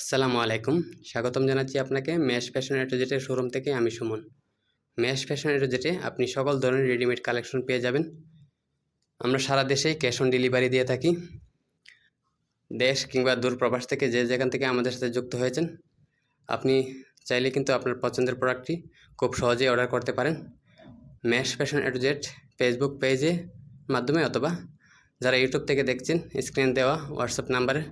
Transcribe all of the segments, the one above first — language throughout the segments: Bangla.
আসসালামু আলাইকুম। স্বাগতম জানাচ্ছি আপনাকে mesh fashion A to Z showroom থেকে। আমি Suman. Mesh fashion A to Z আপনি সকল ধরনের রেডিমেড কালেকশন পেয়ে যাবেন। আমরা সারা দেশেই ক্যাশ অন ডেলিভারি দিয়ে থাকি। দেশ কিংবা দূর প্রবাস থেকে যে যেখান থেকে আমাদের সাথে যুক্ত হয়েছেন, আপনি চাইলে কিন্তু আপনার পছন্দের প্রোডাক্টটি খুব সহজেই অর্ডার করতে পারেন mesh fashion A to Z Facebook পেজের মাধ্যমে, অথবা যারা ইউটিউব থেকে দেখছেন স্ক্রিনে দেওয়া হোয়াটসঅ্যাপ নাম্বারে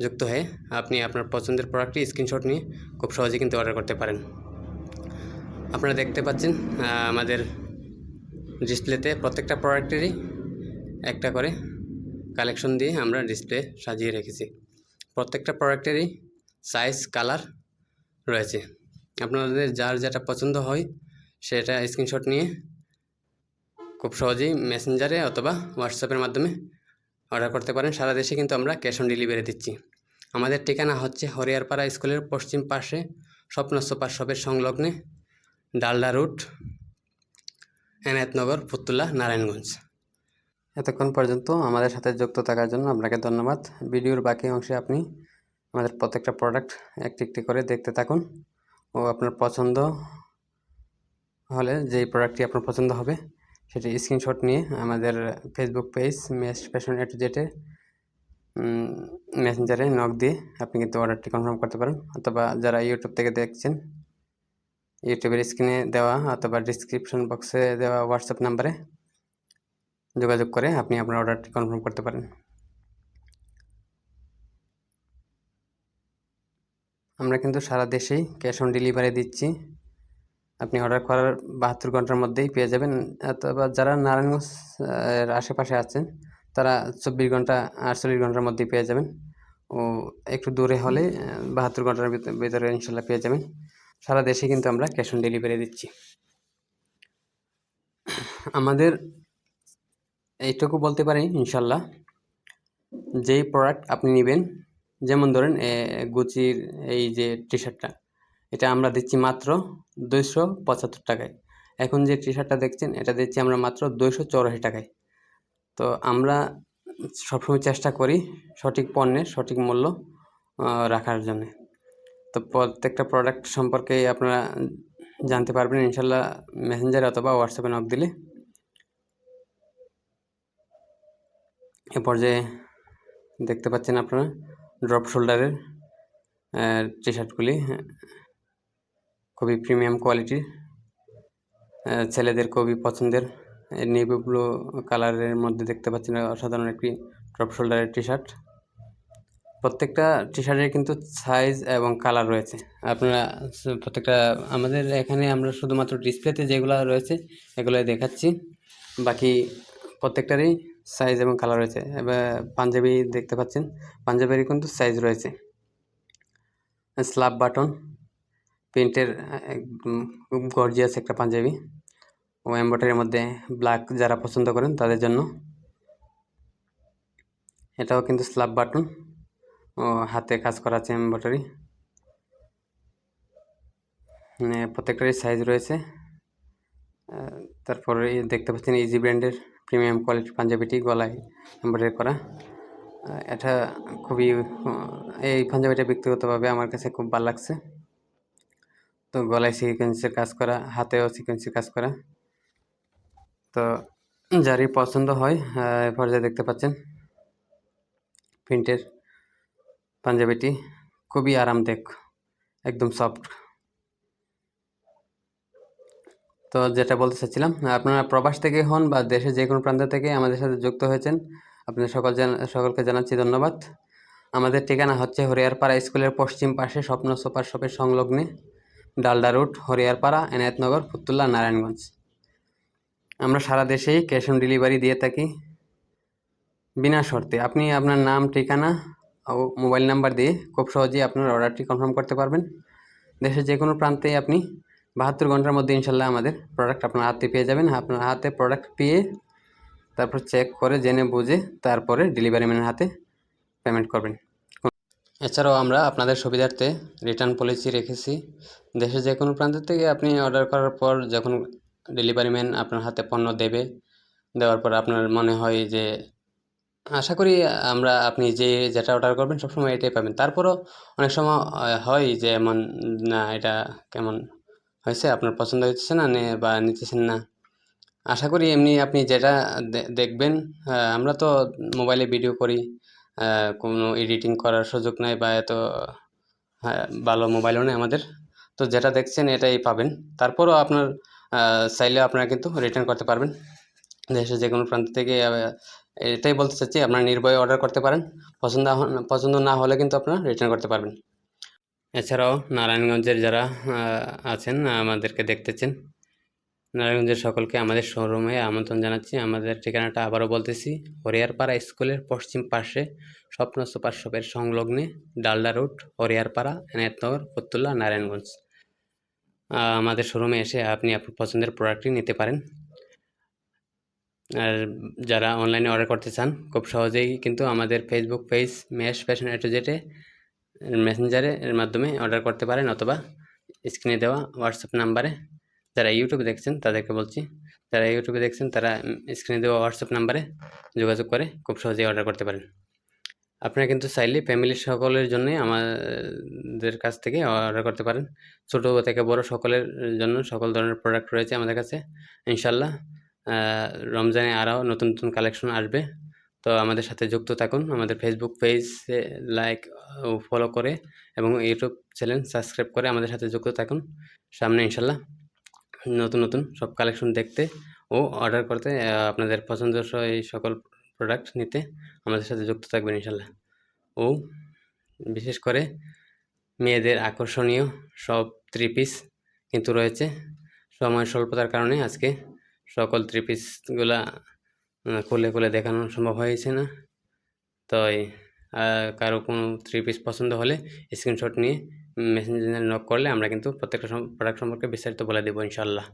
যুক্ত হয়ে আপনি আপনার পছন্দের প্রোডাক্টটি স্ক্রিনশট নিয়ে খুব সহজেই কিন্তু অর্ডার করতে পারেন। আপনারা দেখতে পাচ্ছেন আমাদের ডিসপ্লেতে প্রত্যেকটা প্রোডাক্টেরই একটা করে কালেকশন দিয়ে আমরা ডিসপ্লে সাজিয়ে রেখেছি। প্রত্যেকটা প্রোডাক্টেরই সাইজ কালার রয়েছে। আপনাদের যার যেটা পছন্দ হয় সেটা স্ক্রিনশট নিয়ে খুব সহজেই মেসেঞ্জারে অথবা হোয়াটসঅ্যাপের মাধ্যমে অর্ডার করতে পারেন। সারা দেশে কিন্তু আমরা ক্যাশ অন ডেলিভারি দিচ্ছি। আমাদের ঠিকানা হচ্ছে হরিয়ারপাড়া স্কুলের পশ্চিম পাশে স্বপ্ন সুপার শপের সংলগ্নে, ডালডা রুট, এনায়েতনগর, ফুতুল্লা, নারায়ণগঞ্জ। এতক্ষণ পর্যন্ত আমাদের সাথে যুক্ত থাকার জন্য আপনাকে ধন্যবাদ। ভিডিওর বাকি অংশে আপনি আমাদের প্রত্যেকটা প্রোডাক্ট একটি একটি করে দেখতে থাকুন ও আপনার পছন্দ হলে যেই প্রোডাক্টটি আপনার পছন্দ হবে সেটি স্ক্রিনশট নিয়ে আমাদের ফেসবুক পেজ মেশ ফ্যাশন এ টু জেডে মেসেঞ্জারে নক দিয়ে আপনি কিন্তু অর্ডারটি কনফার্ম করতে পারেন, অথবা যারা ইউটিউব থেকে দেখছেন ইউটিউবের স্ক্রিনে দেওয়া অথবা ডিসক্রিপশন বক্সে দেওয়া হোয়াটসঅ্যাপ নাম্বারে যোগাযোগ করে আপনি আপনার অর্ডারটি কনফার্ম করতে পারেন। আমরা কিন্তু সারা দেশেই ক্যাশ অন ডেলিভারি দিচ্ছি। আপনি অর্ডার করার 72 ঘন্টার মধ্যেই পেয়ে যাবেন, অথবা যারা নারায়ণগঞ্জ এর আশেপাশে আছেন তারা 24 ঘন্টা 48 ঘন্টার মধ্যেই পেয়ে যাবেন, ও একটু দূরে হলে 72 ঘন্টার ভিতরে ইনশাল্লাহ পেয়ে যাবেন। সারা দেশে কিন্তু আমরা ক্যাশ অন ডেলিভারি দিচ্ছি। আমাদের এইটুকু বলতে পারি ইনশাল্লাহ, যেই প্রোডাক্ট আপনি নেবেন, যেমন ধরেন গুচির এই যে টি শার্টটা, এটা আমরা দিচ্ছি মাত্র 275 টাকায়। এখন যে টি শার্টটা দেখছেন এটা দিচ্ছি আমরা মাত্র 284 টাকায়। তো আমরা সবসময় চেষ্টা করি সঠিক পণ্যের সঠিক মূল্য রাখার জন্যে। তো প্রত্যেকটা প্রোডাক্ট সম্পর্কে আপনারা জানতে পারবেন ইনশাল্লাহ মেসেঞ্জারে অথবা হোয়াটসঅ্যাপে নক দিলে। এ পর্যায়ে দেখতে পাচ্ছেন আপনারা ড্রপ শোল্ডারের টি শার্টগুলি খুবই প্রিমিয়াম কোয়ালিটির, ছেলেদের খুবই পছন্দের নেভি ব্লু কালারের মধ্যে দেখতে পাচ্ছেন অসাধারণ একটি ড্রপ শোল্ডারের টি শার্ট। প্রত্যেকটা টি শার্টের কিন্তু সাইজ এবং কালার রয়েছে। আপনারা প্রত্যেকটা আমাদের এখানে আমরা শুধুমাত্র ডিসপ্লেতে যেগুলো রয়েছে এগুলোই দেখাচ্ছি, বাকি প্রত্যেকটারই সাইজ এবং কালার রয়েছে। এবার পাঞ্জাবি দেখতে পাচ্ছেন, পাঞ্জাবিরই কিন্তু সাইজ রয়েছে। স্ল্যাব বাটন প্রিন্টের একদম খুব গর্জিয়াস একটা পাঞ্জাবি, ও এমব্রয়ডারির মধ্যে ব্ল্যাক যারা পছন্দ করেন তাদের জন্য। এটাও কিন্তু স্ল্যাব বাটন ও হাতে কাজ করা আছে এমব্রয়ডারি। প্রত্যেকটারই সাইজ রয়েছে। তারপরে দেখতে পাচ্ছেন ইজি ব্র্যান্ডের প্রিমিয়াম কোয়ালিটির পাঞ্জাবিটি গলায় এমব্রয়ডারি করা। এটা খুবই এই পাঞ্জাবিটা ব্যক্তিগতভাবে আমার কাছে খুব ভালো লাগছে। তো গলায় সিকোয়েন্সের কাজ করা, হাতেও সিকোয়েন্সের কাজ করা। তো যারই পছন্দ হয় এ পর্যায়ে দেখতে পাচ্ছেন প্রিন্টের পাঞ্জাবিটি খুবই আরামদায়ক, একদম সফট। তো যেটা বলতে চাচ্ছিলাম, আপনারা প্রবাস থেকে হন বা দেশের যে কোনো প্রান্ত থেকে আমাদের সাথে যুক্ত হয়েছেন, আপনাদের সকলকে জানাচ্ছি ধন্যবাদ। আমাদের ঠিকানা হচ্ছে হরিয়ারপাড়া স্কুলের পশ্চিম পাশে স্বপ্ন সুপার শপের সংলগ্নে, ডালডা রুট, হরিয়ারপাড়া, এনায়েতনগর, ফুতুল্লা, নারায়ণগঞ্জ। আমরা সারা দেশেই ক্যাশ অন ডেলিভারি দিয়ে থাকি বিনা শর্তে। আপনি আপনার নাম, ঠিকানা ও মোবাইল নাম্বার দিয়ে খুব সহজেই আপনার অর্ডারটি কনফার্ম করতে পারবেন। দেশের যে কোনো প্রান্তেই আপনি 72 ঘন্টার মধ্যে ইনশাল্লাহ আমাদের প্রোডাক্ট আপনার হাতে পেয়ে যাবেন। আপনার হাতে প্রোডাক্ট পেয়ে তারপর চেক করে জেনে বুঝে তারপরে ডেলিভারি ম্যানের হাতে পেমেন্ট করবেন। এছাড়াও আমরা আপনাদের সুবিধার্থে রিটার্ন পলিসি রেখেছি। দেশের যে কোনো প্রান্ত থেকে আপনি অর্ডার করার পর যখন ডেলিভারি ম্যান আপনার হাতে পণ্য দেওয়ার পর আপনার মনে হয় যে আশা করি আপনি যেটা অর্ডার করবেন সবসময় এটাই পাবেন। তারপরও অনেক সময় হয় যে এমন না এটা কেমন হয়েছে, আপনার পছন্দ হচ্ছে না বা নিতেছেন না। আশা করি এমনি আপনি যেটা দেখবেন, আমরা তো মোবাইলে ভিডিও করি, কোনো এডিটিং করার সুযোগ নাই বা এত ভালো মোবাইলও নেই আমাদের। তো যেটা দেখছেন এটাই পাবেন। তারপরও চাইলে আপনারা কিন্তু রিটার্ন করতে পারবেন। দেশের যেকোনো প্রান্ত থেকে এটাই বলতে চাচ্ছি, আপনারা নির্ভয়ে অর্ডার করতে পারেন। পছন্দ না হলে কিন্তু আপনারা রিটার্ন করতে পারবেন। এছাড়াও নারায়ণগঞ্জের যারা আছেন, আমাদেরকে দেখতেছেন, নারায়ণগঞ্জের সকলকে আমাদের শোরুমে আমন্ত্রণ জানাচ্ছি। আমাদের ঠিকানাটা আবারও বলতেছি, হরিয়ারপাড়া স্কুলের পশ্চিম পাশে স্বপ্ন সুপার শপের সংলগ্নে ডালডা রোড, হরিয়ারপাড়া, এনায়েতনগর, ফতুল্লা, নারায়ণগঞ্জ। আমাদের শোরুমে এসে আপনি আপনার পছন্দের প্রোডাক্টটি নিতে পারেন। আর যারা অনলাইনে অর্ডার করতে চান, খুব সহজেই কিন্তু আমাদের ফেসবুক পেজ মেশ ফ্যাশন এ টু জেডে মেসেঞ্জারের মাধ্যমে অর্ডার করতে পারেন, অথবা স্ক্রিনে দেওয়া হোয়াটসঅ্যাপ নাম্বারে, যারা ইউটিউবে দেখছেন তাদেরকে বলছি, যারা ইউটিউবে দেখছেন তারা স্ক্রিনে দেওয়া হোয়াটসঅ্যাপ নাম্বারে যোগাযোগ করে খুব সহজেই অর্ডার করতে পারেন। আপনারা কিন্তু চাইলে ফ্যামিলির সকলের জন্যই আমাদের কাছ থেকে অর্ডার করতে পারেন। ছোটো থেকে বড় সকলের জন্য সকল ধরনের প্রোডাক্ট রয়েছে আমাদের কাছে। ইনশাল্লাহ রমজানে আরও নতুন নতুন কালেকশন আসবে। তো আমাদের সাথে যুক্ত থাকুন, আমাদের ফেসবুক পেজে লাইক ও ফলো করে এবং ইউটিউব চ্যানেল সাবস্ক্রাইব করে আমাদের সাথে যুক্ত থাকুন। সামনে ইনশাল্লাহ নতুন নতুন সব কালেকশন দেখতে ও অর্ডার করতে, আপনাদের পছন্দসই এই সকল প্রোডাক্ট নিতে আমাদের সাথে যুক্ত থাকবেন ইনশাল্লাহ। ও বিশেষ করে মেয়েদের আকর্ষণীয় সব থ্রি পিস কিন্তু রয়েছে। সময় স্বল্পতার কারণে আজকে সকল থ্রি পিসগুলা খুলে দেখানো সম্ভব হয়েছে না। তাই কারো কোনো থ্রি পিস পছন্দ হলে স্ক্রিনশট নিয়ে মেসেঞ্জারে নক করলে আমরা কিন্তু প্রত্যেকটা প্রোডাক্ট সম্পর্কে বিস্তারিত বলে দেবো ইনশাল্লাহ।